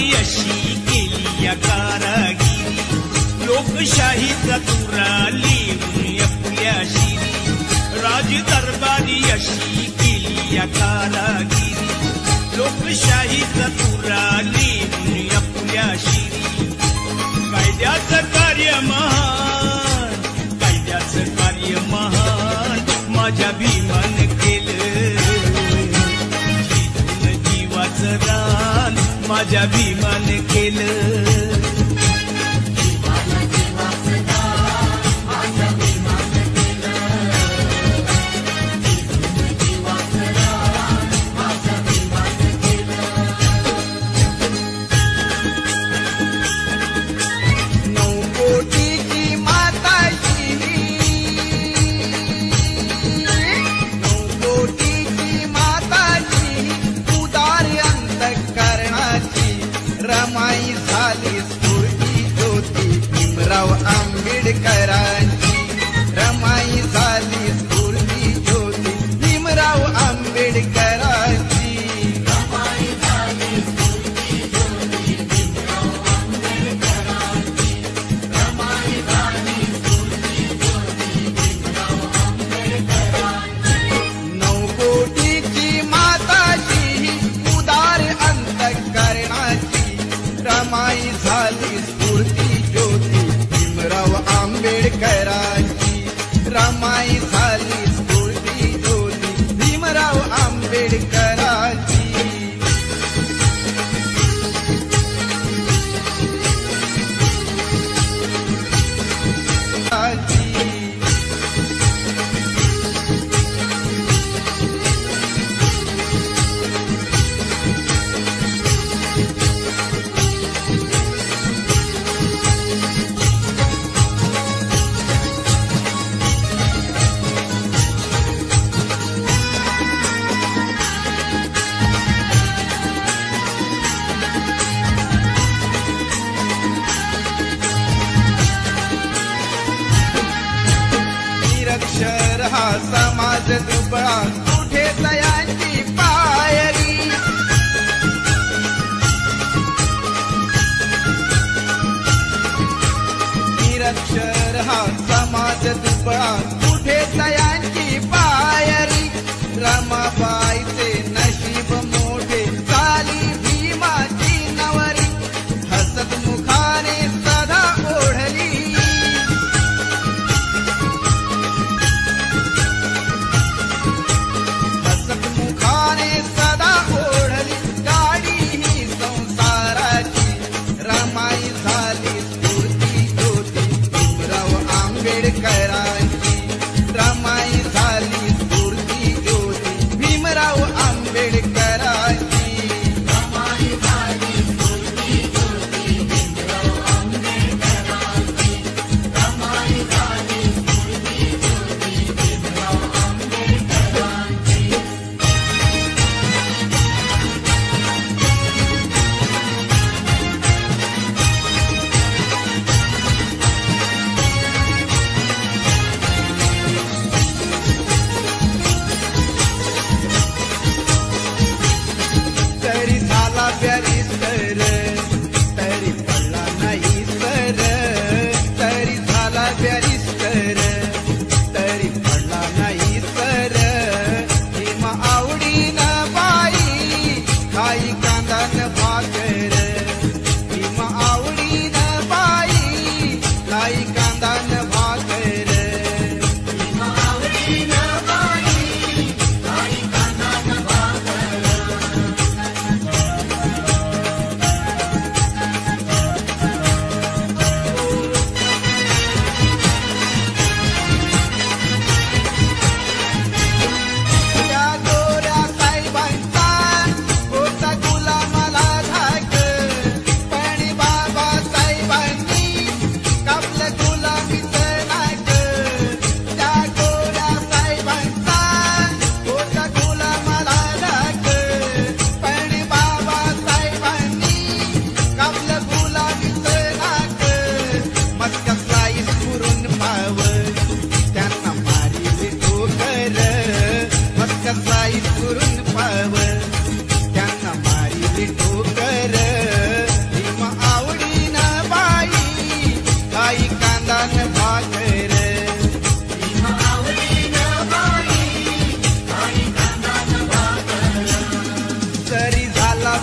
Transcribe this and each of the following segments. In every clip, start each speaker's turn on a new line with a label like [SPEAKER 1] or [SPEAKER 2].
[SPEAKER 1] दरबारी अशी केली या कारागिरी, लोकशाहीचा तुरा लिहून आपल्या शिरी, राज दरबारी अशी केली या कारागिरी, लोकशाहीचा तुरा लिहून आपल्या शिरी. कायद्याचं कार्य महान, कायद्याचं कार्य महान माझ्या भीमान केलं, जिथून जीवाचं रान माझ्या भीमान केलं.
[SPEAKER 2] रमाई झाली स्फूर्ती ज्योती भीमराव आंबेडकरांची, रमाई झाली स्फूर्ती ज्योती भीमराव आंबेडकरांची. रमाई झाली स्फूर्ती ज्योती भीमराव आंबेडकरांची, रमाई झाली स्फूर्ती ज्योती भीमराव आंबेडकरांची. 9 कोटीची माताची उदार अंतःकरणाची, रमाई झाली स्फूर्ती ज्योती भीमराव आंबेडकरांची, रमाई झाली स्फूर्ती ज्योती भीमराव आंबेडकरांची. निरक्षर हा समाज दुबळा कुठे तयांची पायरी, निरक्षर हा समाज दुबळा कुठे तयांची पायरी. रमाबाईचे नशीब मोठे झाली भीमाची नवरी, हसत मुखाने सदा ओढली,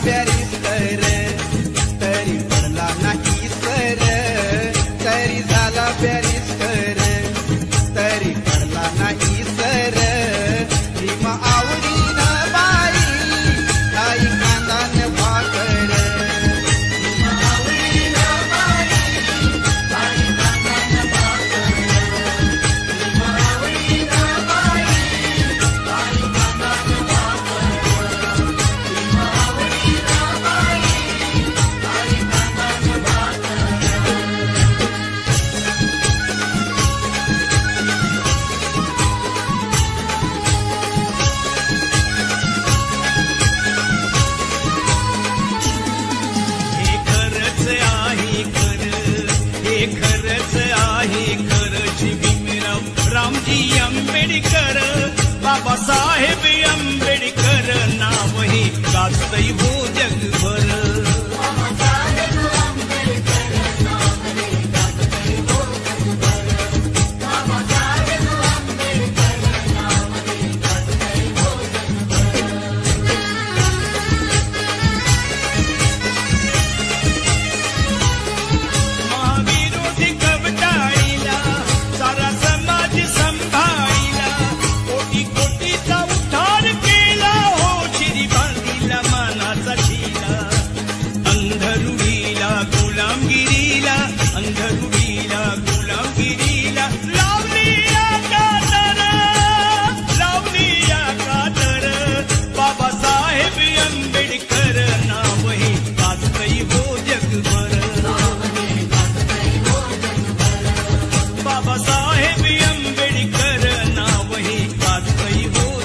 [SPEAKER 2] बॅरिस्टर तरी पडला नाही सर, तरी झाला बॅरिस्टर तरी पडला नाही सर. भीम आवडीनं बाई आई कांदान भाकर,
[SPEAKER 1] रामजी आंबेडकर बाबासाहेब आंबेडकर नावही गाजतय हो जगभर. बाबासाहेब आंबेडकर नावही गाजतय हो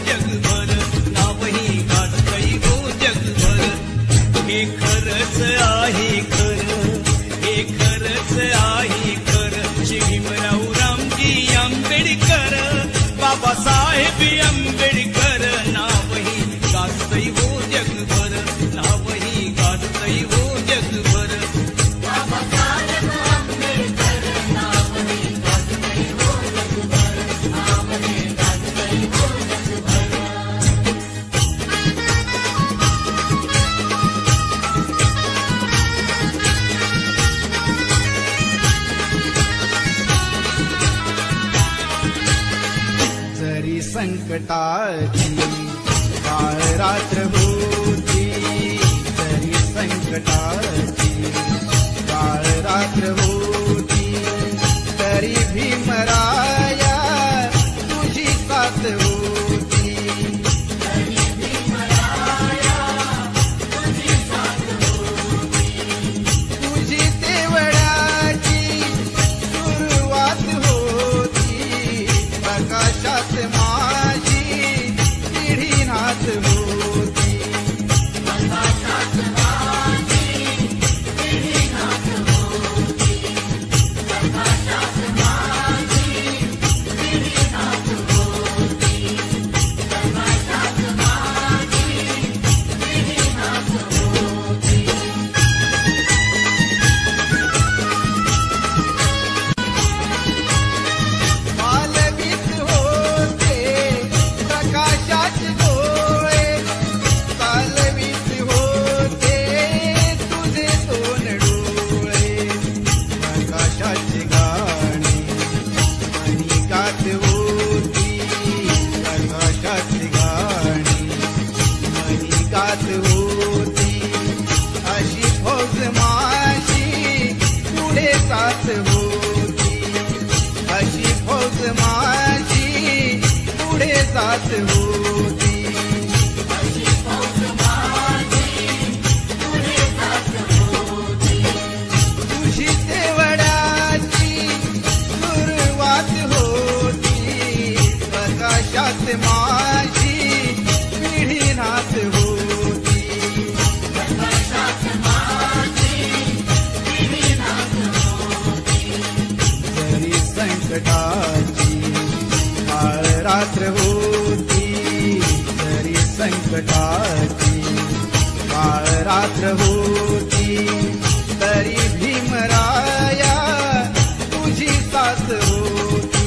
[SPEAKER 1] जगभर, नावही गाजतय हो जगभर.
[SPEAKER 2] संकटाची काळ रात्र होती, तरी संकटाची काळ रात्र होती, तरी भीमराया तुझी साथ होती. तुझी तेवढ्याची सुरुवात होती, प्रकाशात अशी फौज माझी पुढे जात होती. तुझी तेवढ्याची सुरुवात होती, प्रकाशात माझी पिढी नात होती. संकटाची काळ रात्र होती, तरी संकटाची काळ रात्र होती, तरी भीमराया तुझी साथ होती.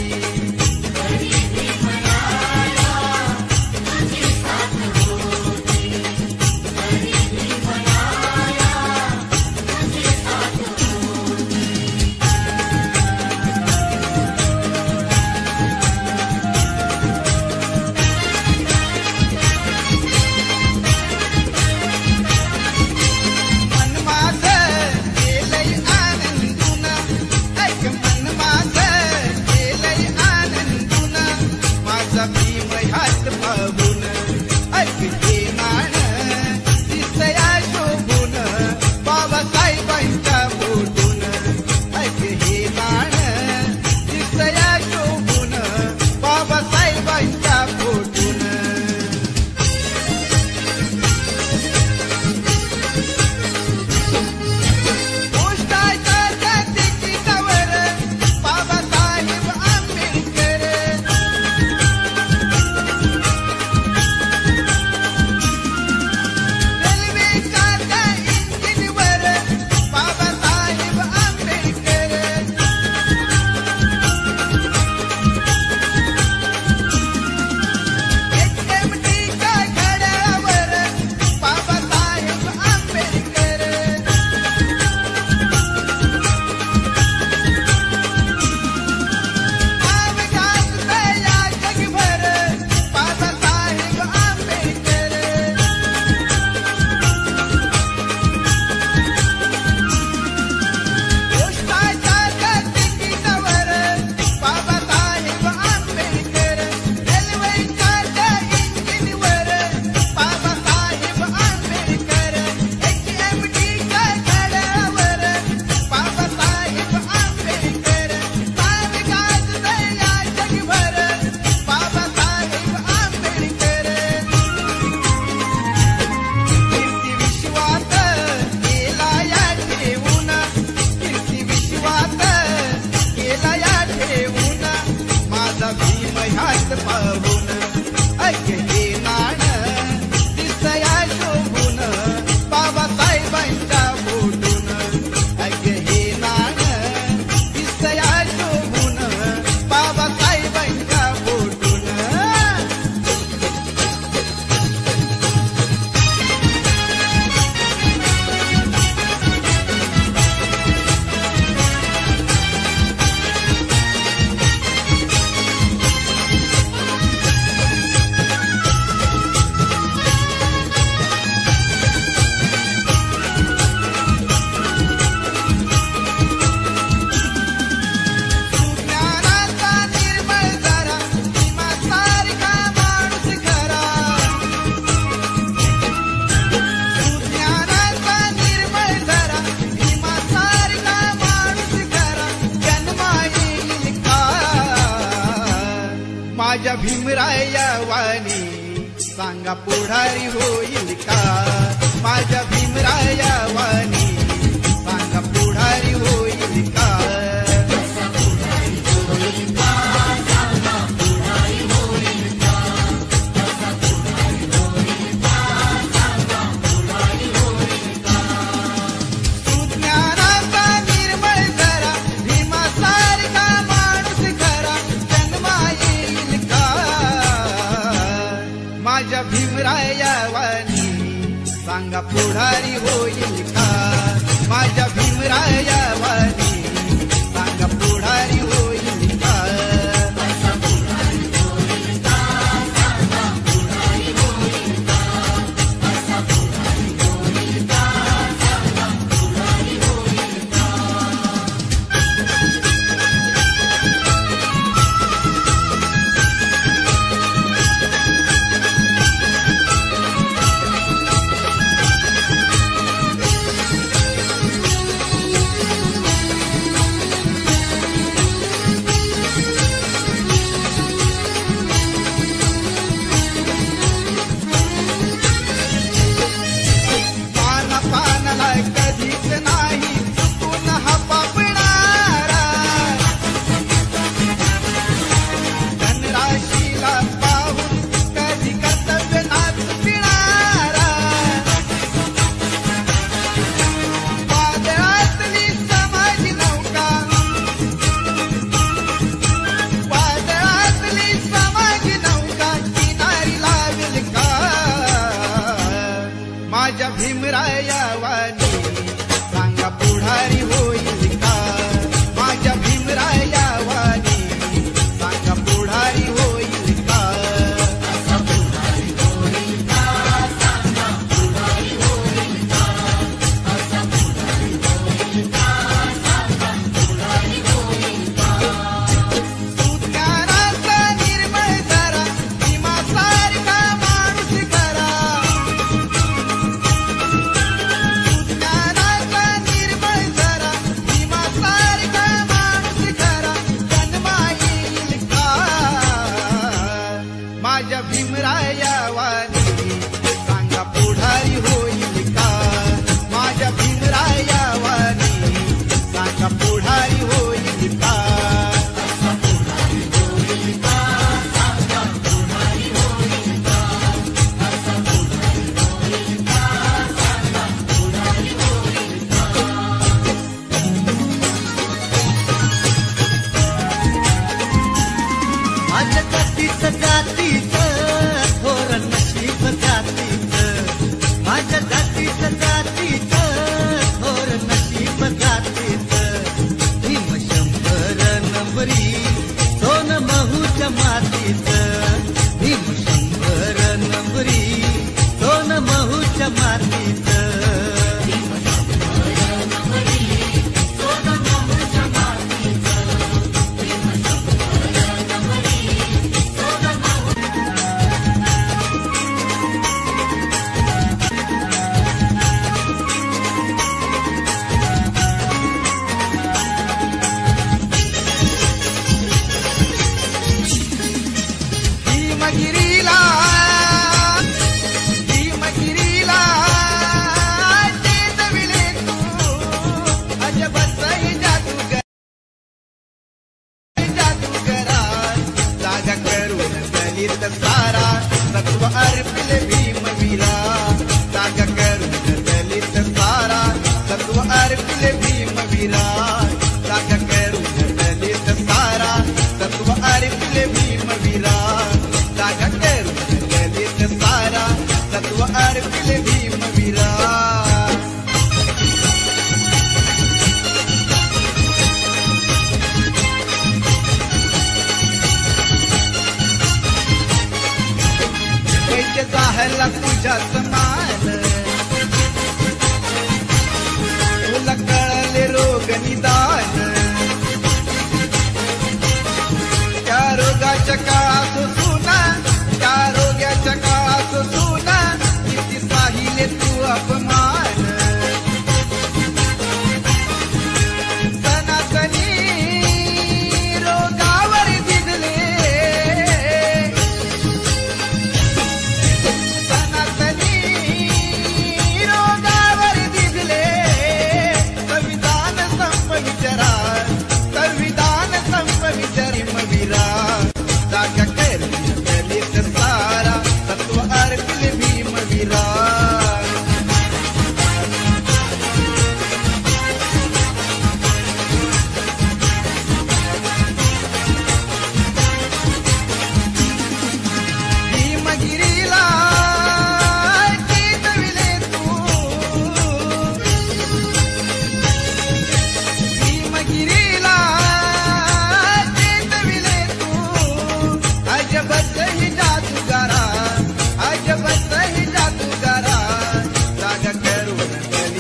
[SPEAKER 2] सांगा पुढारी होईल का माझ्या भीमराया वाणी सांगा पुढारी होईल का माझ्या भीमराया वाणी सांगा पुढारी होईल का माझ्या भीमराया वाणी सांगा पुढारी होईल का माझ्या भीमराया वाणी सांगा पुढारी होईल का माझ्या भीमराया वाणी सांगा पुढारी होईल का सुज्ञानाचा निर्मळ करा भीमासारखा माणूस करा निर्मळ करा भीमासारखा माणूस करा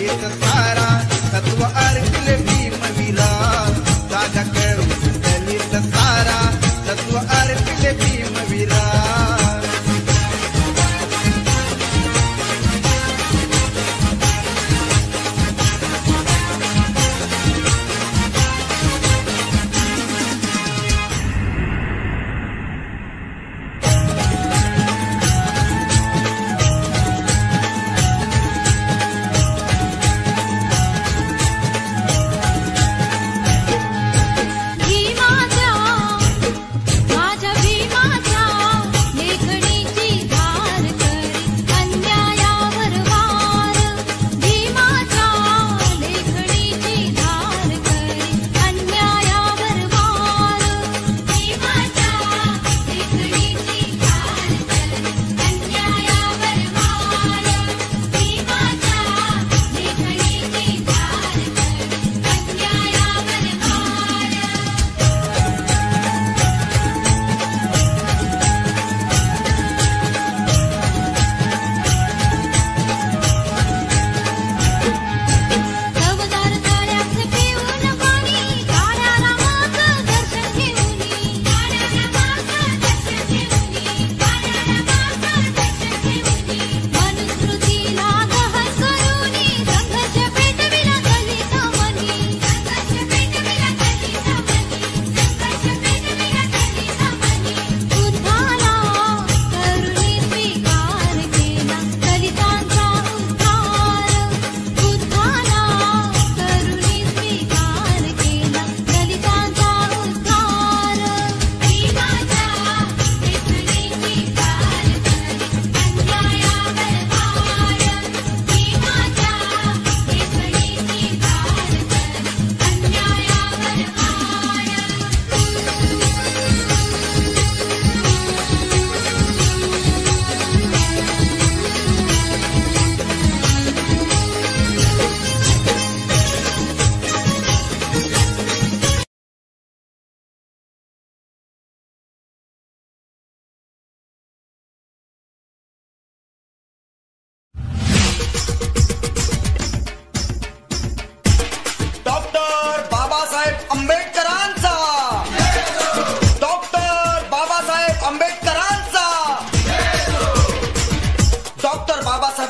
[SPEAKER 2] दलित सारा तत्व अर्पिले भीमवीरा जागा कळून दलित सारा तत्व अर्पिले भीमवीरा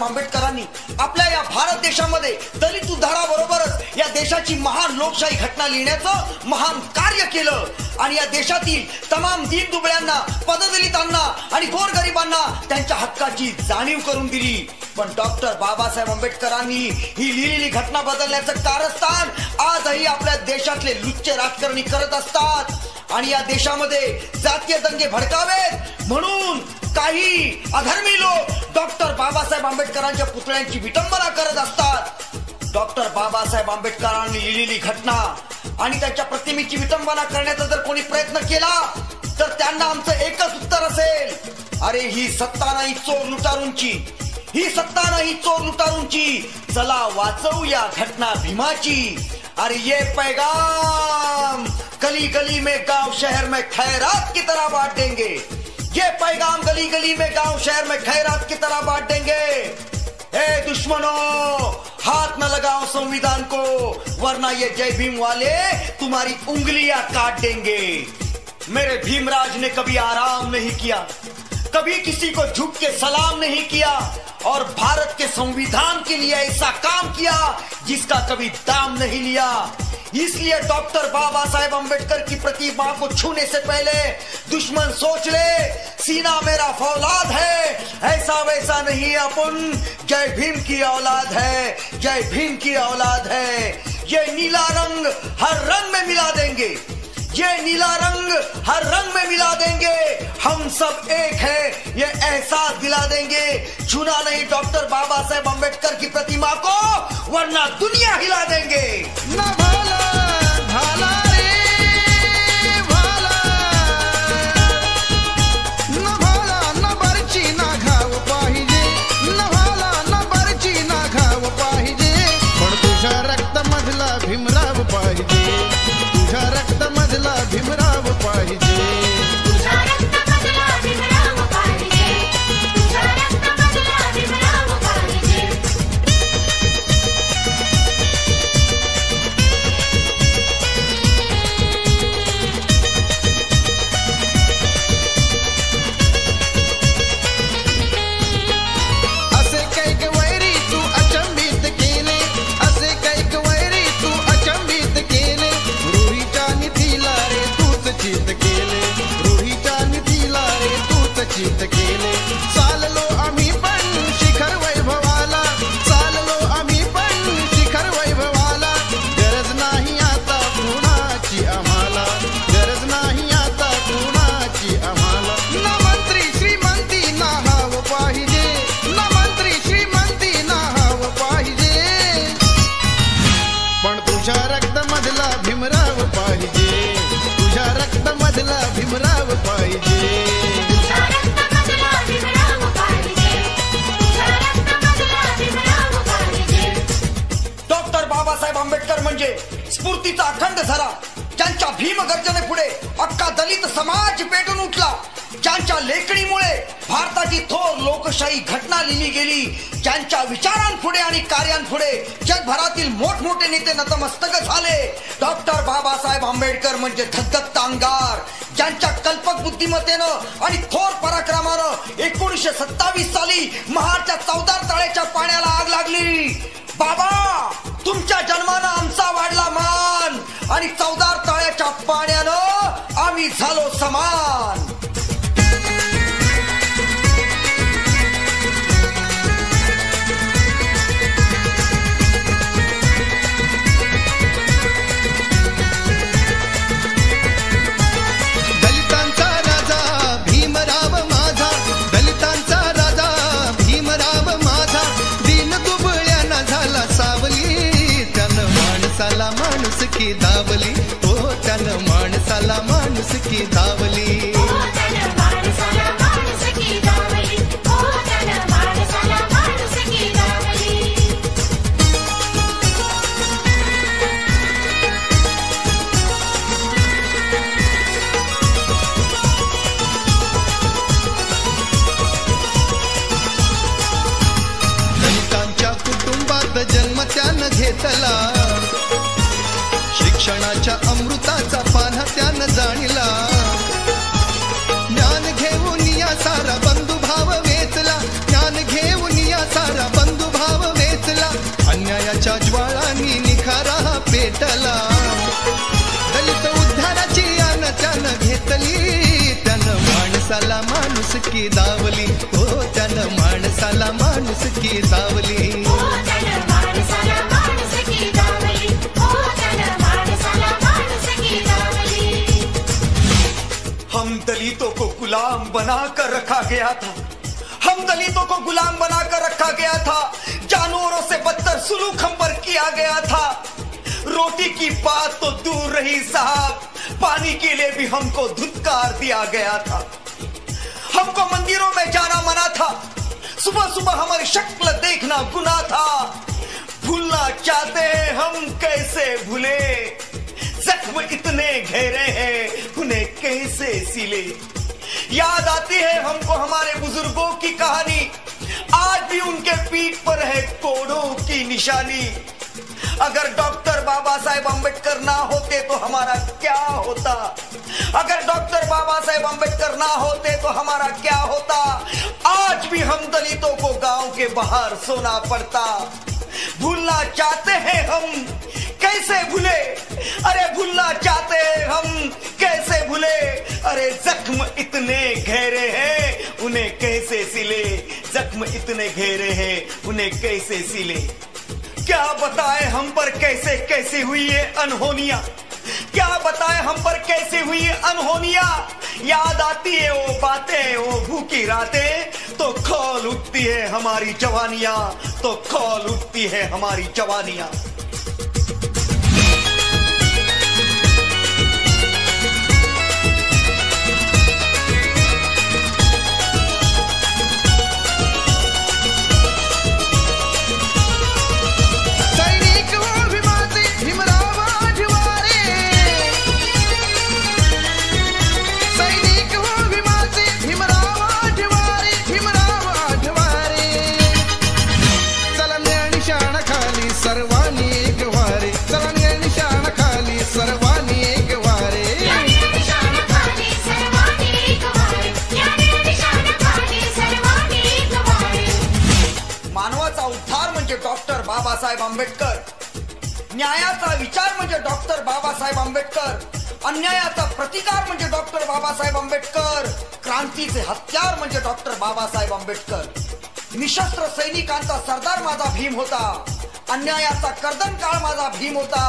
[SPEAKER 3] आंबेडकरांनी आपल्या या भारत देशामध्ये दलित उद्धाराबरोबरच या देशाची महान लोकशाही घटना लिहिण्याचं महान कार्य केलं आणि या देशातील तमाम दीनदुबळ्यांना, पददलितांना आणि गोरगरिबांना त्यांच्या हक्काची जाणीव करून दिली. पण डॉक्टर बाबासाहेब आंबेडकरांनी ही लिहिलेली घटना बदलण्याचं कारस्थान आजही आपल्या देशातले लुच्चे राजकारणी करत असतात आणि या देशामध्ये जातीय दंगे भडकावेत म्हणून काही अधर्मी लोक डॉक्टर बाबासाहेब आंबेडकरांच्या पुतळ्यांची विटंबना करत असतात. डॉक्टर बाबासाहेब आंबेडकरांनी लिहिलेली घटना आणि त्यांच्या प्रतिमेची विटंबना करण्याचा जर कोणी प्रयत्न केला तर त्यांना आमचं एकच उत्तर असेल, अरे ही सत्ता नाही चोर लुटारूंची, ही सत्ता नाही चोर लुटारूंची, चला वाचवूया घटना भीमाची. अरे ये पैगाम गली गली में गांव शहर में खैरात की तरह बांट देंगे, ये पैगाम गली गली में गांव शहर में खैरात की तरह बांट देंगे. ए दुश्मनों, हाथ न लगाओ संविधान को वरना ये जय भीम वाले तुम्हारी उंगलियां काट देंगे. मेरे भीमराज ने कभी आराम नहीं किया, कभी किसी को झुक के सलाम नहीं किया और भारत के संविधान के लिए ऐसा काम किया जिसका कभी दाम नहीं लिया. इसलिए डॉक्टर बाबा साहेब अम्बेडकर की प्रतिमा को छूने से पहले दुश्मन सोच ले, सीना मेरा फौलाद है, ऐसा वैसा नहीं, अपन जय भीम की औलाद है, जय भीम की औलाद है. ये नीला रंग हर रंग में मिला देंगे, ये नीला रंग हर रंग में मिला देंगे, हम सब एक हैं ये एहसास दिला देंगे. छूना नहीं डॉक्टर बाबा साहेब अम्बेडकर की प्रतिमा को वरना दुनिया हिला देंगे.
[SPEAKER 2] न भाला भाला रे भाला, न भाला न बरची ना घाव पाहिजे, न भाला न बरची ना घाव पाहिजे, पण तुझ्या रक्त मधला भीमराव पाहिजे, तुझ्या रक्त मधला भीमराव पाहिजे.
[SPEAKER 3] म्हणजे स्फूर्तीचा अखंड झरा, ज्यांच्या भीमगर्जने पुढे अख्खा दलित समाज पेटून उठला, ज्यांच्या लेखणीमुळे भारताची थोर लोकशाही घटना लिहिली गेली, ज्यांच्या विचारांपुढे आणि कार्यांपुढे जगभरातील मोठमोठे नेते नतमस्तक झाले. डॉक्टर बाबासाहेब आंबेडकर म्हणजे धगधगत अंगार, ज्यांच्या कल्पक बुद्धिमत्तेनं आणि थोर पराक्रमानं 1927 साली महाडच्या चवदार तळ्याच्या पाण्याला आग लागली. बाबा, तुमच्या जन्मानं आमचा वाढला मान आणि चवदार तळ्याच्या पाण्यानं आम्ही झालो समान.
[SPEAKER 2] की धावली हो त्यानं माणसाला माणूस की धावली. दलितांच्या कुटुंबात जन्म त्यानं घेतला, शिक्षणाच्या अमृताचा पान्हा त्यानं जाणीला. ज्ञान घेऊन या सारा बंधुभाव वेचला, ज्ञान घेऊन या सारा बंधुभाव वेचला. अन्यायाच्या ज्वाळांनी निखारा पेटला, दलित उद्धाराची यान त्यानं घेतली. त्यानं माणसाला माणूस की दावली हो, त्यानं माणसाला माणूस की दावली.
[SPEAKER 3] हम दलितों को गुलाम बनाकर रखा गया था, हम दलितों को गुलाम बनाकर रखा गया था. जानवरों से बदतर सुलूक हम पर किया गया था. रोटी की बात तो दूर रही साहब, पानी के लिए भी हमको धुतकार दिया गया था. हमको मंदिरों में जाना मना था, सुबह सुबह हमारी शक्ल देखना गुनाह था. भूलना चाहते हैं हम कैसे भूले, जख्म इतने गहरे हैं उन्हें कैसे सिले. याद आती है हमको हमारे बुजुर्गों की कहानी, आज भी उनके पीठ पर है कोड़ों की निशानी. अगर डॉक्टर बाबा साहेब अम्बेडकर ना होते तो हमारा क्या होता, अगर डॉक्टर बाबा साहेब अम्बेडकर ना होते तो हमारा क्या होता. आज भी हम दलितों को गांव के बाहर सोना पड़ता. भूलना चाहते हैं हम कैसे भूले, अरे भूलना चाहते हैं हम कैसे भूले. अरे जख्म इतने गहरे हैं उन्हें कैसे सिले, जख्म इतने गहरे हैं उन्हें कैसे सिले. क्या बताए हम पर कैसे कैसे हुई ये अनहोनियां, क्या बताए हम पर कैसे हुई ये अनहोनियां. याद आती है वो बातें, वो भूखी रातें, तो खौल उठती है हमारी जवानियां, तो खौल उठती है हमारी जवानियां. बाबासाहेब आंबेडकर, न्यायाचा विचार म्हणजे डॉक्टर बाबासाहेब आंबेडकर, अन्यायाचा प्रतिकार म्हणजे डॉक्टर बाबासाहेब आंबेडकर, क्रांतीचे हत्यार म्हणजे डॉक्टर बाबासाहेब आंबेडकर. निशस्त्र सैनिकांचा सरदार माझा भीम होता, अन्यायाचा कर्दनकाळ माझा भीम होता,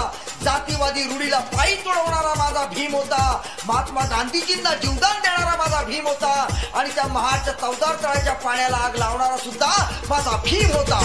[SPEAKER 3] जातीवादी रूढीला पायी तुडवणारा माझा भीम होता, महात्मा गांधीजींना जीवदान देणारा माझा भीम होता आणि त्या महाडच्या चवदार तळ्याच्या पाण्याला आग लावणारा सुद्धा माझा भीम होता.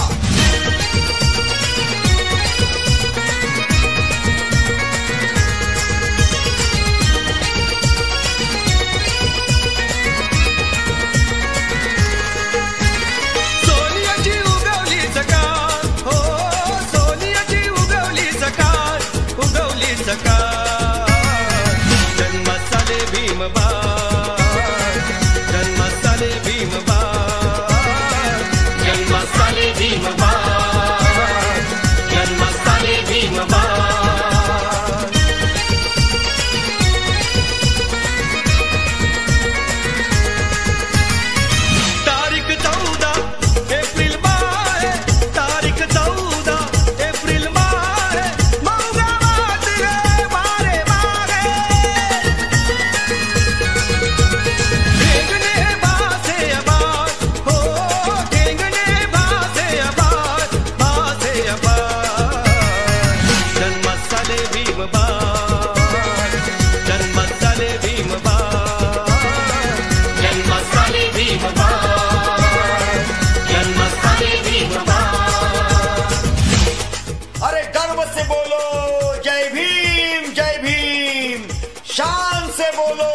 [SPEAKER 3] से बोलो जय भीम जय भीम, शान से बोलो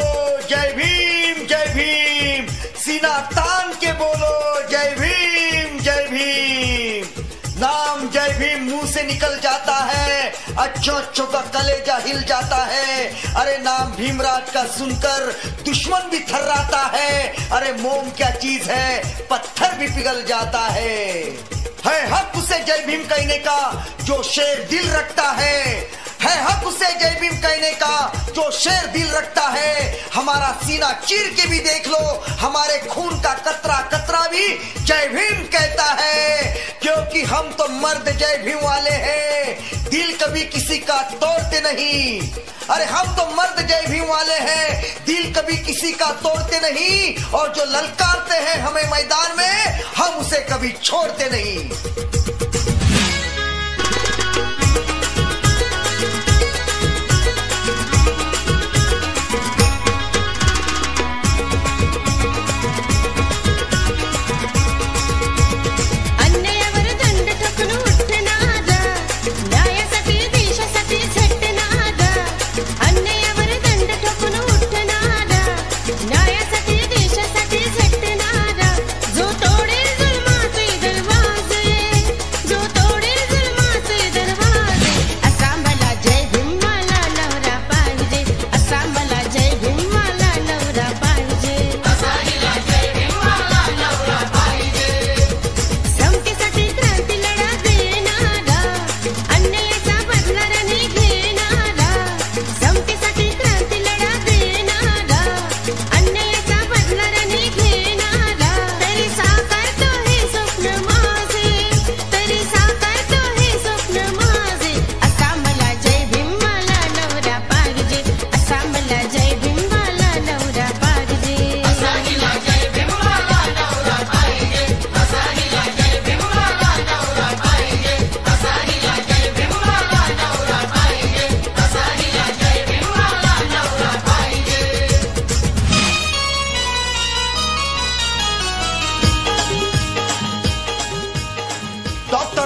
[SPEAKER 3] जय भीम जय भीम, सीना तान के बोलो जय भीम जय भीम। नाम जय भीम मुंह से निकल जाता है, अच्छों अच्छों का कलेजा हिल जाता है। अरे नाम भीमराज का सुनकर दुश्मन भी थर्राता है। अरे मोम क्या चीज है, पत्थर भी पिघल जाता है हक उसे जय भीम कहने का जो शेर दिल रखता है हक उसे जय भीम कहने का जो शेर दिल रखता है। हमारा सीना चीर के भी देख लो, हमारे खून का कतरा कतरा भी जय भीम कहता है, क्योंकि हम तो मर्द जय भीम वाले हैं, दिल कभी किसी का तोड़ते नहीं। अरे हम तो मर्द जय भीम वाले हैं, दिल कभी किसी का तोड़ते नहीं, और जो ललकारते हैं हमें मैदान में हम उसे कभी छोड़ते नहीं।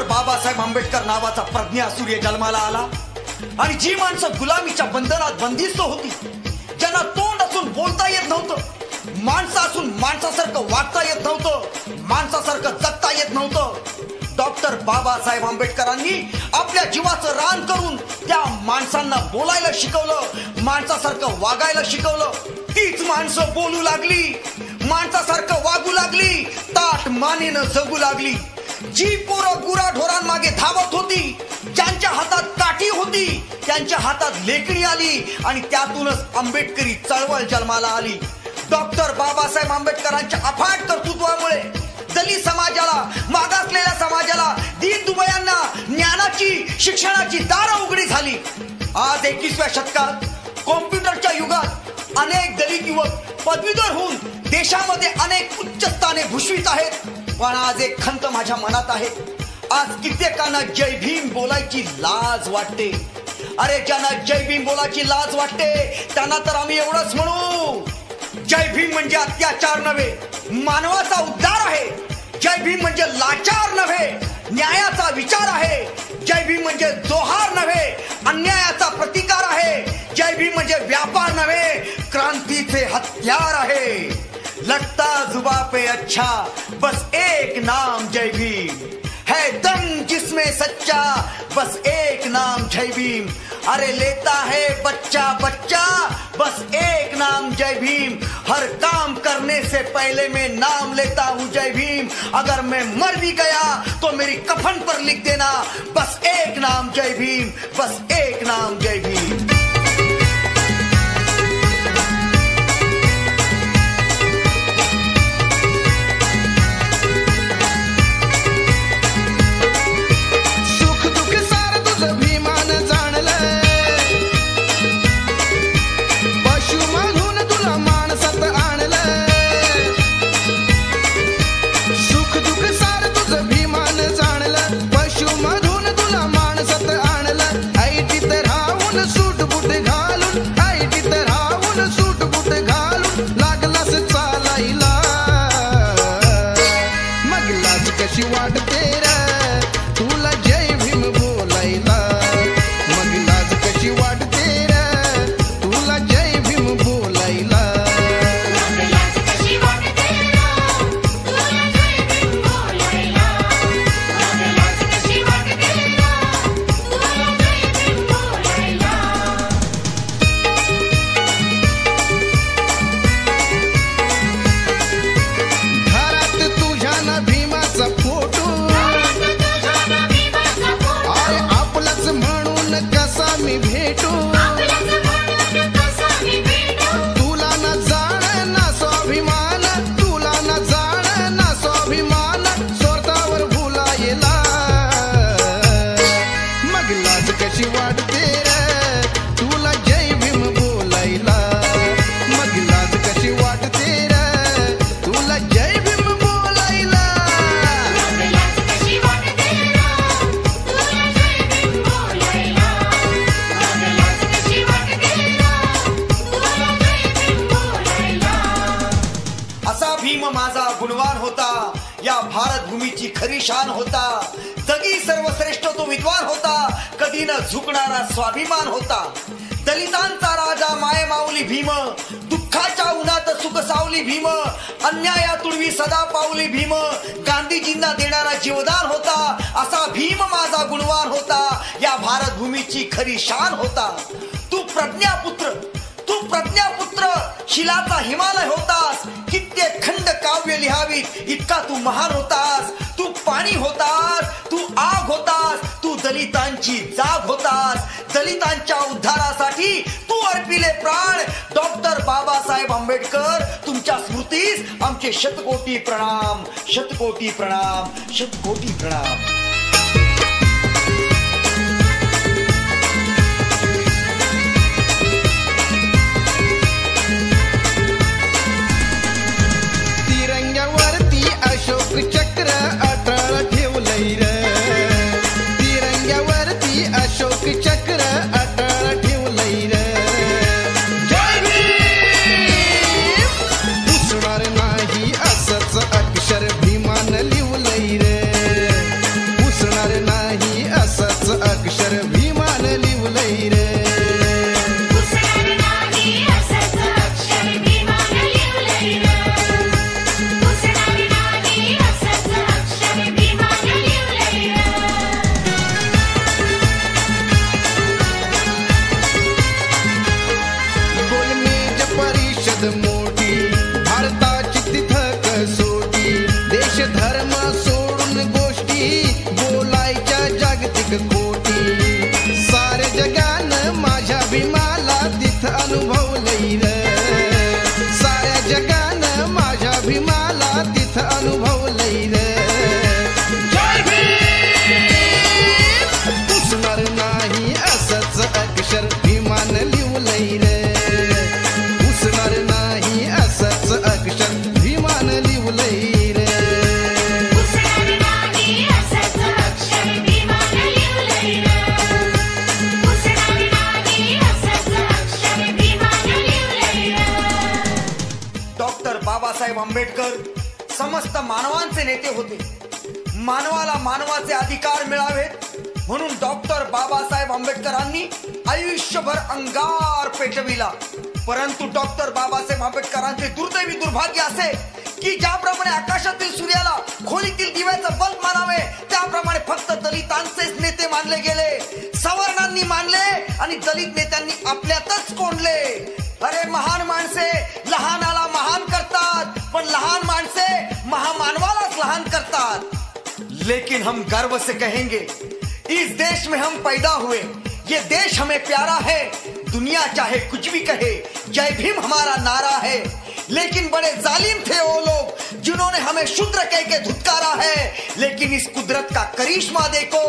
[SPEAKER 3] बाबासाहेब आंबेडकर नावाचा प्रज्ञा सूर्य जन्माला आला आणि जी माणसं गुलामीच्या बंधनात बंदिस्त होती, ज्यांना तोंड असून बोलता येत नव्हतं, माणसं असून माणसासारखं वागता येत नव्हतं, माणसासारखं जगता येत नव्हतं, डॉक्टर बाबासाहेब आंबेडकरांनी आपल्या जीवाचं रान करून त्या माणसांना बोलायला शिकवलं, माणसासारखं वागायला शिकवलं। तीच माणसं बोलू लागली, माणसासारखं वागू लागली, ताठ मानेनं जगू लागली। जी पोरं गुराढोरांमागे धावत होती, ज्यांच्या हातात काठी होती, त्यांच्या हातात लेखणी आली आणि त्यातूनच आंबेडकरी चळवळ जन्माला आली। डॉक्टर बाबासाहेब आंबेडकरांच्या अफाट कर्तृत्वामुळे दलित समाजाला, मागासलेल्या समाजाला, दीनदुबळ्यांना ज्ञानाची, शिक्षणाची दारं उघडी झाली। आज 21व्या शतकात कॉम्प्युटरच्या युगात अनेक दलित युवक पदवीधर होऊन देशामध्ये अनेक उच्च स्थाने भूषवित आहेत। पण आज एक खंत माझ्या मनात आहे, आज कित्येकांना जय भीम बोलायची लाज वाटते। अरे ज्यांना जय भीम बोलायची लाज वाटते त्यांना तर आम्ही एवढंच म्हणू, जय भीम म्हणजे अत्याचार नव्हे, मानवाचा उद्धार आहे। जय भीम म्हणजे लाचार नव्हे, न्यायाचा विचार आहे। जय भीम म्हणजे जोहार नव्हे, अन्यायाचा प्रतिकार आहे। जय भीम म्हणजे व्यापार नव्हे, क्रांतीचे हत्यार आहे। लगता जुबा पे अच्छा बस एक नाम जय भीम, है दम जिसमें सच्चा बस एक नाम जय भीम। अरे लेता है बच्चा बच्चा बस एक नाम जय भीम, हर काम करने से पहले मैं नाम लेता हूँ जय भीम। अगर मैं मर भी गया तो मेरी कफन पर लिख देना बस एक नाम जय भीम, बस एक नाम जय भीम।
[SPEAKER 2] मधून तुला माणसात आणलं, ऐटीत राहू भेटू तुला ना जाण ना स्वाभिमान तुला ना जाण ना स्वाभिमान स्वार्थावर भुलायला मग लाज कशी वाटते रे तुला जय भीम बोलायला मग लाज कशी वाटते रे तुला जय भीम बोलायला
[SPEAKER 3] असा भीम माझा गुणवान होता या भारत भूमीची खरी शान होता जगी सर्वश्रेष्ठ तो विद्वान होता कधी न झुकणारा स्वाभिमान होता दलितांचा राजा माय माऊली भीम दुःखाच्या उन्हात सुख सावली भीम अन्यायातुडवी सदा पावली भीम गांधीजींना देणारा जीवदान होता असा भीम माझा गुणवान होता या भारत भूमीची खरी शान होता तू प्रज्ञापुत्र शिलाचा हिमालय होतास कित्येक खंड काव्य लिहावीत इतका तू महान होतास तू पाणी होतास तू आग होतास तू दलितांची जाग होतास दलितांच्या उद्धारासाठी तू अर्पिले प्राण डॉक्टर बाबासाहेब आंबेडकर तुमच्या स्मृतीस आमचे शतकोटी प्रणाम शतकोटी प्रणाम शतकोटी प्रणाम
[SPEAKER 2] अशोक चक्र अटळ ठेवलंय रे तिरंग्यावरती अशोक चक्र अटळ ठेवलंय रे जय भीम पुसणार नाही असंच अक्षर भीमान लिवलंय रे पुसणार नाही असंच अक्षर भीमान लिवलंय रे मोठी भारताची तिथं कसोटी देश धर्म सोडून गोष्टी बोलायच्या जागतिक कोटी सारे जगानं माझ्या भीमाला तिथं अनुभवलंय रे साऱ्या जगानं माझ्या भीमाला तिथं अनुभवलंय रे जय भीम पुसणार नाही असंच अक्षर भीमान लिवलंय रे नाही असंच अक्षर भीमान लिवलंय रे
[SPEAKER 3] डॉक्टर बाबासाहेब आंबेडकर समस्त मानवांचे नेते होते मानवाला मानवाचे अधिकार मिळावेत म्हणून डॉक्टर बाबासाहेब आंबेडकरांनी आयुष्यभर अंगार पेटविला परंतु डॉक्टर बाबासाहेब आंबेडकरांचे दुर्दैवी दुर्भाग्य असे की ज्याप्रमाणे आकाशातील सूर्याला खोलीतील दिव्याचं बल्ब मानावे त्याप्रमाणे फक्त दलितांचेच नेते मानले गेले सवर्णांनी मानले आणि दलित नेत्यांनी आपल्यातच कोंडले अरे महान माणसे लहानाला महान करतात पण लहान माणसे महामानवालाच लहान करतात लेकिन हम गर्व से कहेंगे इस देश में हम पैदा हुए ये देश हमें प्यारा है दुनिया चाहे कुछ भी कहे जय भीम हमारा नारा है लेकिन बड़े जालिम थे वो लोग जिन्होंने हमें शूद्र कह के धुतकारा है लेकिन इस कुदरत का करिश्मा देखो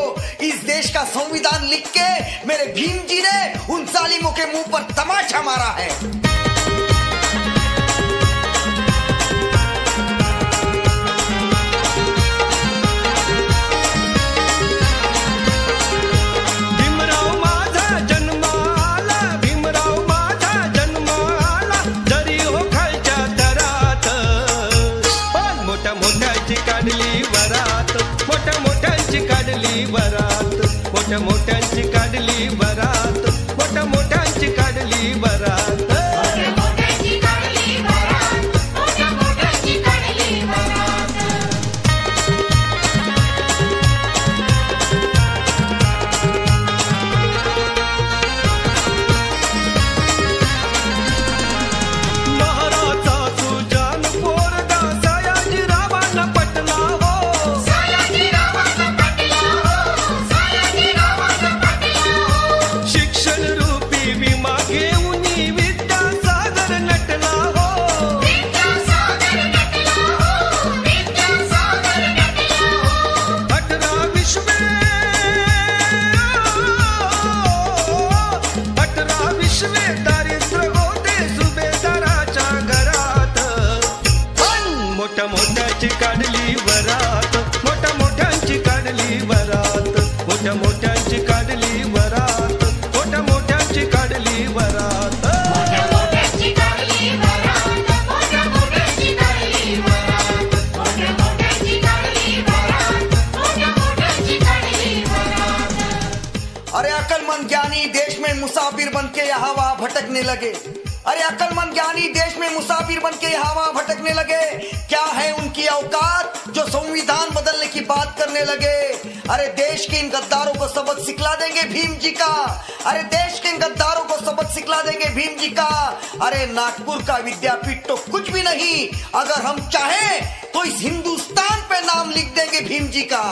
[SPEAKER 3] इस देश का संविधान लिख के मेरे भीम जी ने उन जालिमों के मुंह पर तमाचा मारा है
[SPEAKER 4] मोठ्या मोठ्यांची काढली वरात मोठ्या मोठ्यांची काढली वरात शिक्षण मोठ्यांची काढली वरात, मोठ्या मोठ्यांची काढली वरात.
[SPEAKER 3] अरे अक्लमंद ज्ञानी देश में मुसाफिर बनके यहाँ वहाँ भटकने लगे. अरे अक्लमंद ज्ञानी देश में मुसाफिर बनके यहाँ वहाँ भटकने लगे. क्या है उनकी औकात जो संविधान बदलने की बात करने लगे. अरे देश के इन गद्दारों को सबक सिखला देंगे भीम जी का. अरे देश के इन गद्दारों को सबक सिखला देंगे भीम जी का. अरे नागपुर का विद्यापीठ तो कुछ भी नहीं, अगर हम चाहें तो इस हिंदुस्तान पे नाम लिख देंगे भीम जी का.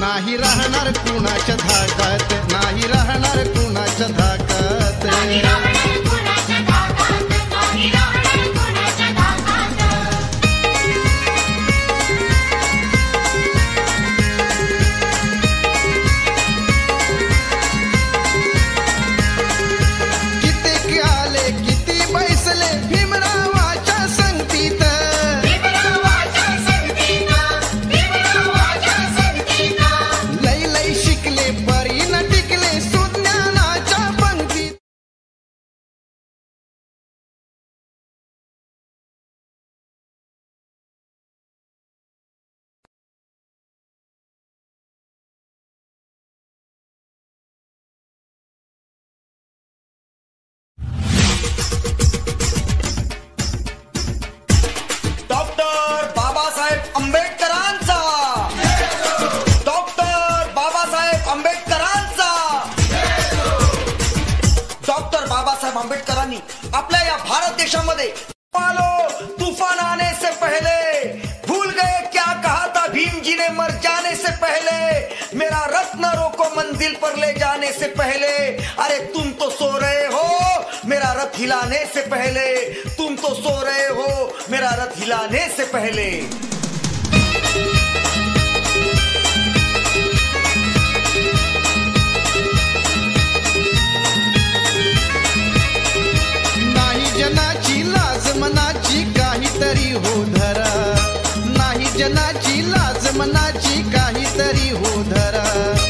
[SPEAKER 2] नाही राहणार कुणाच्या धाकात, नाही राहणार कुणाच्या धाकात. किती आले किती बैसले भीमरावाच्या संगतीत. लई लई शिकले परी न टिकले सुज्ञानाच्या पंक्तीत.
[SPEAKER 3] डॉक्टर बाबासाहेब आंबेडकरांचा, डॉक्टर बाबासाहेब आंबेडकरांचा. डॉक्टर बाबासाहेब आंबेडकरांनी आपल्या या भारत देशामध्ये तूफान आने से पहले भूल गए क्या कहा था भीम जी ने मर जाने से पहले. मेरा रथ न रोको मंजिल पर ले जाने से पहले. अरे तुम तो सो रहे हो मेरा रथ हिलाने से पहले. तुम तो सो रहे हो मेरा रथ हिलाने से पहले.
[SPEAKER 2] नाही जनाची लाज मनाची काहीतरी हो धरा. नाही जनाची लाज मनाची काहीतरी हो धरा.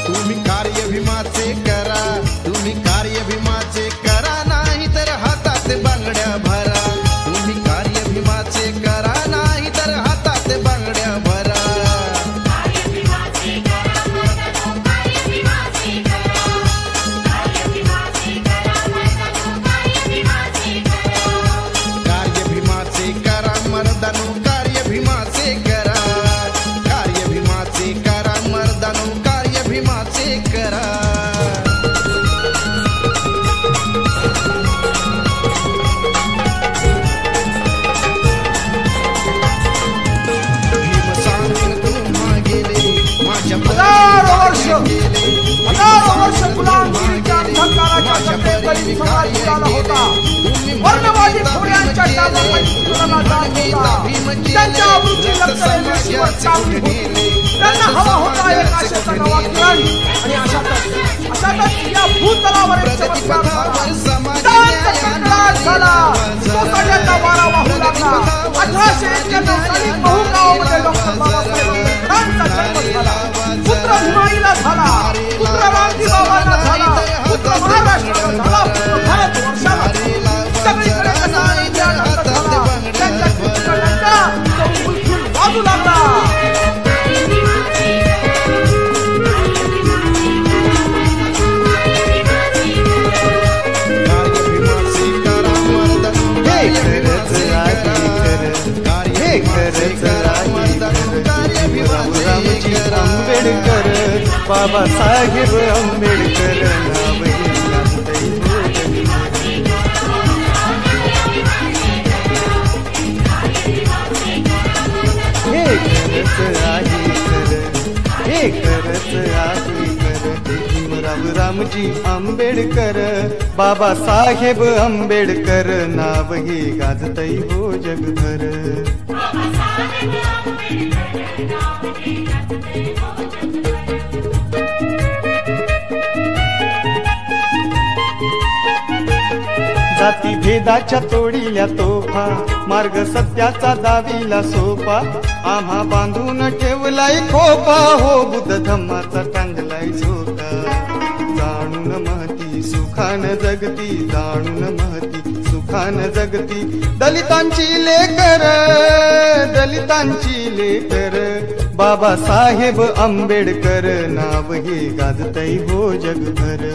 [SPEAKER 2] तुम्ही कार्य भीमाचे करा, तुम्ही कार्य भीमाचे करा, नाही तर हातात बांगड्या भरा. तुम्ही कार्य भीमाचे करा, नाही तर हातात बांगड्या भरा. कार्य भीमाचे करा मर्दानो, कार्य भीमाचे करा. कार्य भीमाचे करा मर्दानो, कार्य भीमाचे करा. भीम सांगून तुम्हा गेले माझ्या
[SPEAKER 5] हजारो वर्ष गुलामगिरीच्या अंधकाराच्या कटेबरी समाज झाला होता. वर्णवादी खोड्यांच्या डाबाखाली जात होता. त्यांच्या अब्रूची लक्ष चांगली होती. त्यांना हवा होता एक आशेचा नवा किरण. आणि अशातच या भूतलावर एक चमत्कार झाला. सोसायटीचा वारा वाहू लागला. 1891 साली महू गावामध्ये डॉक्टर बाबासाहेब आंबेडकरांचा जन्म झाला. पुत्र भीमाईला झाला, पुत्र रामजी बाबांना झाला, पुत्र महाराष्ट्राला झाला, पुत्र भारत वर्षाला झाला. सगळीकडे कसाही आनंद झाला. त्यांच्या चित्रकलांचा तो उलथून वाजू लागला.
[SPEAKER 4] आंबेडकर बाबासाहेब आंबेडकर नावही गाजतंय हो जगभर. हे करत आहे कर, हे करत आहे कर. भीमराव रामजी आंबेडकर बाबासाहेब आंबेडकर नावही गाजतंय हो जगभर.
[SPEAKER 6] भेदाच्या तोडील्या तोफा, मार्ग सत्याचा दाविला सोपा, आम्हा बांधून ठेवलाय खोपा, हो बुद्ध धम्माचा टांगलाय झोका. जाणून महती सुखान जगती, जाणून महती सुखान जगती, दलितांची लेकर, दलितांची लेकर, बाबासाहेब आंबेडकर नाव हे गाजतय हो जगभर.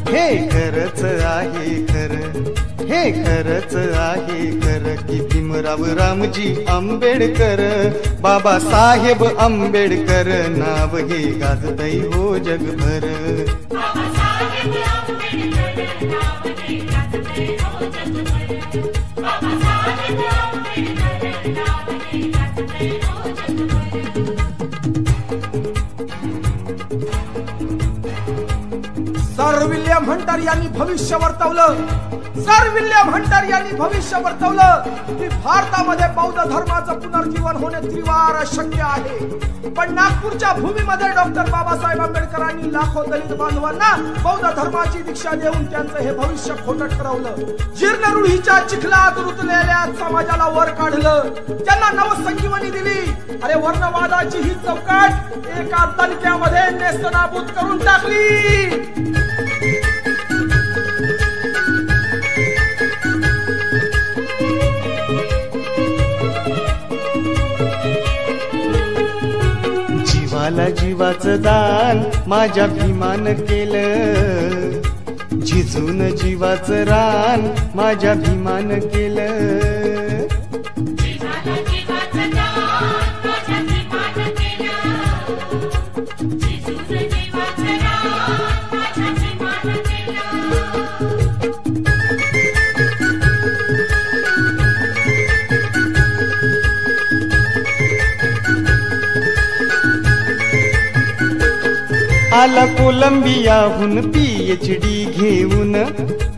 [SPEAKER 6] हे खरच आहे खरं, हे खरच आहे खरं की भीमराव रामजी आंबेडकर, बाबासाहेब आंबेडकर नाव हे गाजतय हो जगभर.
[SPEAKER 5] सर विल्यम हंटर यांनी भविष्य वर्तवलं, सर विल्यम हंटर यांनी भविष्य वर्तवलं की भारतामध्ये बौद्ध धर्माचं पुनर्जीवन होणे त्रिवार शक्य आहे. पण नागपूरच्या भूमीमध्ये डॉक्टर बाबासाहेब आंबेडकरांनी लाखो दलित बांधवांना बौद्ध धर्माची दीक्षा देऊन त्यांचं हे भविष्य खोटं ठरवलं. जीर्ण रूढीच्या चिखलात रुतलेल्या समाजाला वर काढलं, त्यांना नवसंजीवनी दिली. अरे वर्णवादाची ही चौकट एका दणक्यामध्ये नेस्तनाबूत करून टाकली.
[SPEAKER 6] जीवाला जीवाचं दान माझ्या भीमान केलं, झिजून जीवाचं रान माझ्या भीमान केलं. आला कोलंबियाहून PhD घेऊन,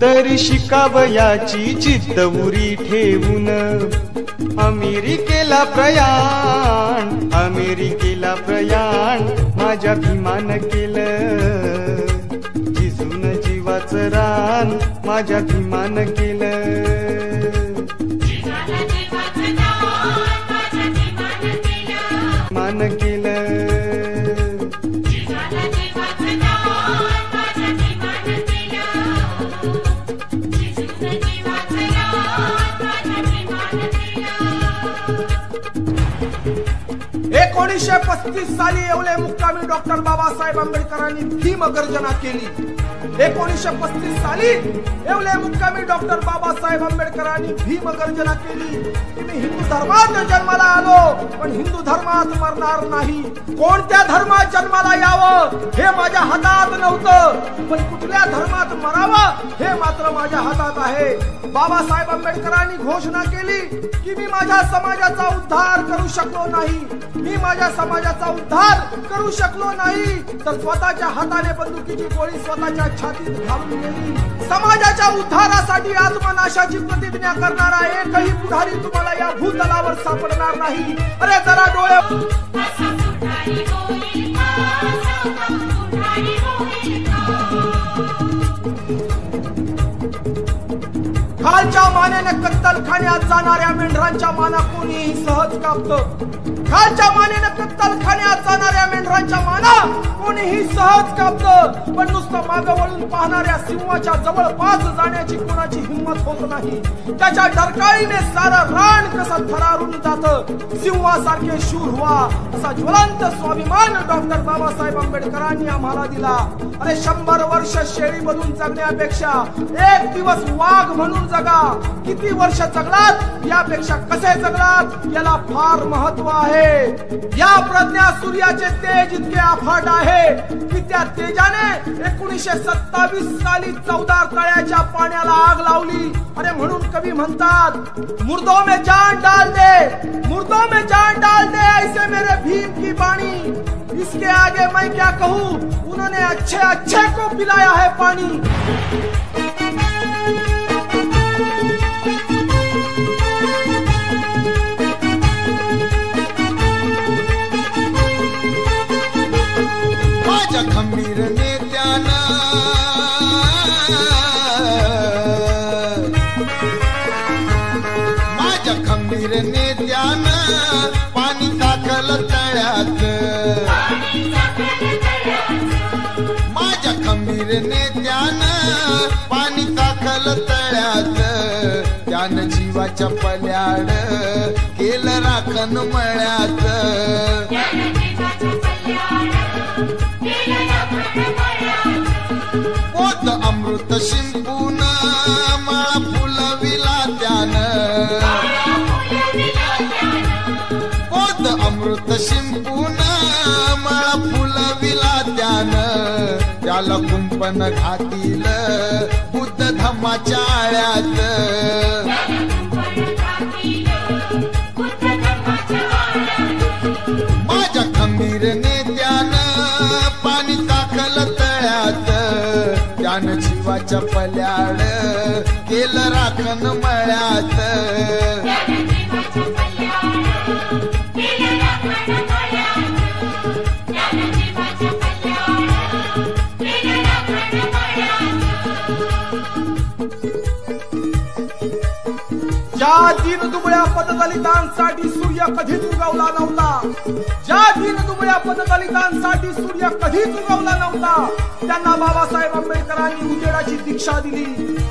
[SPEAKER 6] तर शिकावयाची जिद्द उरी ठेवून. अमेरिकेला प्रयाण, अमेरिकेला प्रयाण माझ्या भीमान केलं, झिजून जीवाचं रान माझ्या भीमान केलं. मान केलं.
[SPEAKER 5] एकोणीसशे 35 साली येवले मुक्कामी डॉक्टर बाबासाहेब आंबेडकरांनी भीम गर्जना केली. 1935 साली येवले मुक्कामी डॉक्टर बाबासाहेब आंबेडकरांनी भीम गर्जना केली. मी हिंदू धर्मात जन्माला आलो, पण हिंदू धर्मात मरणार नाही. कोणत्या धर्मात जन्माला यावं हे माझ्या हातात नव्हतं, पण कुठल्या धर्मात मरावं हे मात्र माझ्या हातात आहे. बाबासाहेब आंबेडकरांनी घोषणा केली की मी माझ्या समाजाचा उद्धार करू शकलो नाही, मी माझ्या समाजाचा उद्धार करू शकलो नाही, तर स्वतःच्या हाताने बंदुकीची गोळी स्वतःच्या छातीत घालून गेली. समाजाच्या उद्धारासाठी आत्मनाशाची प्रतिज्ञा करणारा एकही पुढारी तुम्हाला या भूतलावर सापडणार नाही. अरे जरा डोळे खालच्या मानेने कत्तलखान्यात जाणाऱ्या मेंढरांच्या माना कोणीही सहज कापतं. खालच्या मानेने कत्तलखान्यात जाणाऱ्या मेंढरांच्या माना कोणीही सहज कापतं, पण नुसतं मागं वळून पाहणाऱ्या सिंहाच्या जवळपास जाण्याची कोणाची हिंमत होत नाही. त्याच्या डरकाळीने सारं रान कसं थरारून जातं. सिंहासारखे शूर व्हा असा ज्वलंत स्वाभिमान डॉक्टर बाबासाहेब आंबेडकरांनी आम्हाला दिला. अरे 100 वर्ष शेळी बनून जगण्यापेक्षा एक दिवस वाघ म्हणून जगा. किती वर्ष जगलात यापेक्षा कसे जगलात याला फार महत्व आहे. या प्रज्ञा सूर्याचे तेज इतके अफाट आहे की त्या तेजाने 1927 साली 14 तळ्याच्या पाण्याला आग लावली. अरे म्हणून कवी म्हणतात, मुर्दों में जान डाल दे, मुर्दों में जान डाल दे, ऐसे मेरे भीम की बाणी. इसके आगे मैं क्या कहूँ, उन्होंने अच्छे अच्छे को पिलाया है पानी.
[SPEAKER 2] माझ्या खंबीर खंबीर नेत्यानं पाणी टाकलं तळ्यात, माझ्या खंबीर नेत्यानं पाणी टाकलं तळ्यात, त्यानं जीवाच्या पल्याड केलं राखण मळ्यात. पोत अमृत शिंपून माळा फुलविला त्यानं, पोत अमृत शिंपून माळा फुलविला त्यानं, त्याला कुंपण घातील बुद्ध धम्माच्या आळ्यात. माझ्या खंबीर नेत्यानं पाणी टाकलं तळ्यात, त्यानं जीवाच्या पल्याड केलं राखण मळ्यात.
[SPEAKER 5] ज्या दीनदुबळ्या पददलितांसाठी सूर्य कधीच उगवला नव्हता, ज्या दीनदुबळ्या पददलितांसाठी सूर्य कधीच उगवला नव्हता, त्यांना बाबासाहेब आंबेडकरांनी उजेडाची दीक्षा दिली.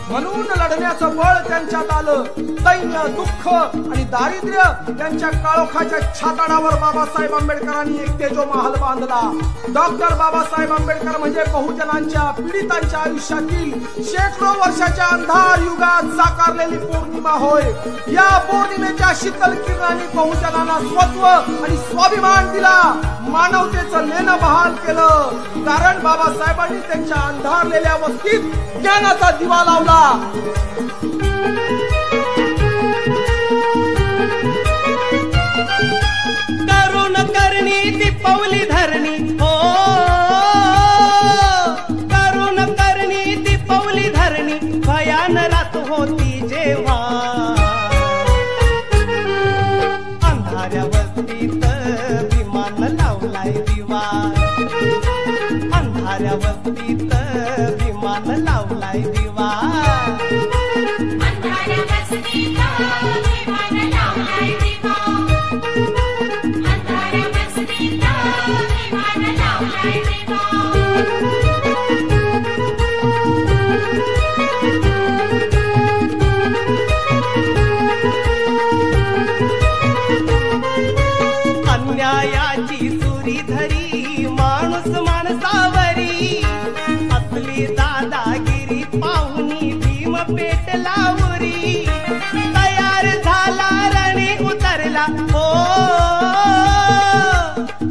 [SPEAKER 5] म्हणून लढण्याचं बळ त्यांच्यात आलं. दैन्य, दुःख आणि दारिद्र्य यांच्या काळोखाच्या छाताडावर बाबासाहेब आंबेडकरांनी एक तेजोमहल बांधला. डॉक्टर बाबासाहेब आंबेडकर म्हणजे बहुजनांच्या, पीडितांच्या आयुष्यातील शेकडो वर्षाच्या अंधार युगात साकारलेली पौर्णिमा होय. या पौर्णिमेच्या शीतल किरणांनी बहुजनांना स्वत्व आणि स्वाभिमान दिला, मानवतेचं लेणं बहाल केलं. कारण बाबासाहेबांनी त्यांच्या अंधारलेल्या वस्तीत ज्ञानाचा दिवा लावला.
[SPEAKER 1] करुण करणी ती पवली धरणी, हो करुण करणी ती पवली धरणी, भयान रात होती जेव्हा, अंधाऱ्या वस्तीत विमान लावलाय दिवा, अंधाऱ्या वस्तीत विमान लावलाय दिवा.
[SPEAKER 7] अंधाऱ्या वस्तीत विमान लावलाय दिवा, अंधाऱ्या वस्तीत विमान लावलाय दिवा.
[SPEAKER 1] अन्यायाची सुरी धरी माणूस माणसावरी, असली दादागिरी पाहुनी भीम पेटला उरी, तयार झाला रणी उतरला, हो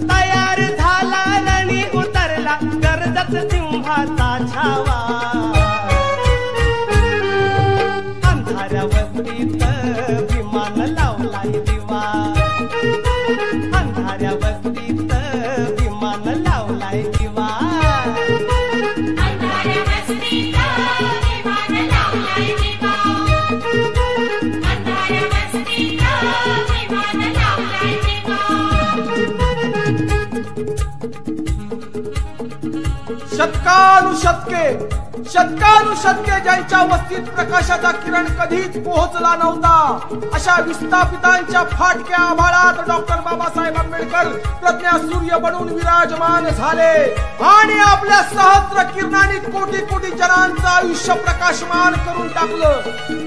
[SPEAKER 1] तयार झाला रणी उतरला, गरजत सिंहाचा छावा. अंधाऱ्या वस्तीत विमान लावलाय दिवा, अंधाऱ्या वस्तीत विमान लावलाय दिवा.
[SPEAKER 7] अंधाऱ्या वस्तीत विमान लावलाय दिवा, अंधाऱ्या वस्तीत विमान लावलाय दिवा.
[SPEAKER 5] शतकानुशतके शतकानुशतके ज्यांच्या वस्तीत प्रकाशाचा किरण कधीच पोहोचला नव्हता, अशा विस्थापितांच्या फाटक्या आभाळात डॉक्टर बाबासाहेब आंबेडकर प्रज्ञा सूर्य बनून विराजमान झाले आणि आपल्या सहस्र किरणांनी कोटी कोटी जनांचं आयुष्य प्रकाशमान करून टाकलं.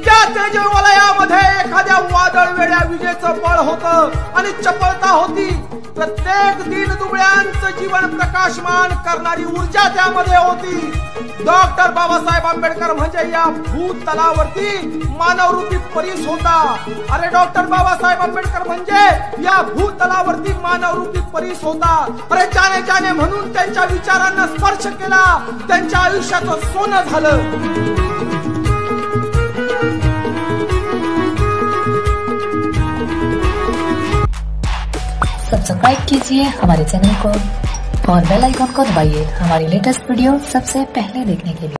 [SPEAKER 5] त्या तेजवलयामध्ये एखाद्या वादळ वेड्या विजेचं बळ होतं आणि चपळता होती. प्रत्येक दीनदुबळ्यांचं जीवन प्रकाशमान करणारी ऊर्जा त्यामध्ये होती. डॉक्टर बाबासाहेब आंबेडकर म्हणजे या भूतलावरती मानवरूपी परीस होता. अरे डॉक्टर बाबासाहेब आंबेडकर म्हणजे या भूतलावरती मानवरूपी परीस होता. अरे जाने जाने म्हणून त्यांच्या विचारांना स्पर्श केला, त्यांच्या आयुष्याचं सोनं झालं.
[SPEAKER 8] सब्सक्राइब कीजिए हमारे चैनल को और बेल आइकॉन को दबाइए हमारी लेटेस्ट वीडियो सबसे पहले देखने के लिए।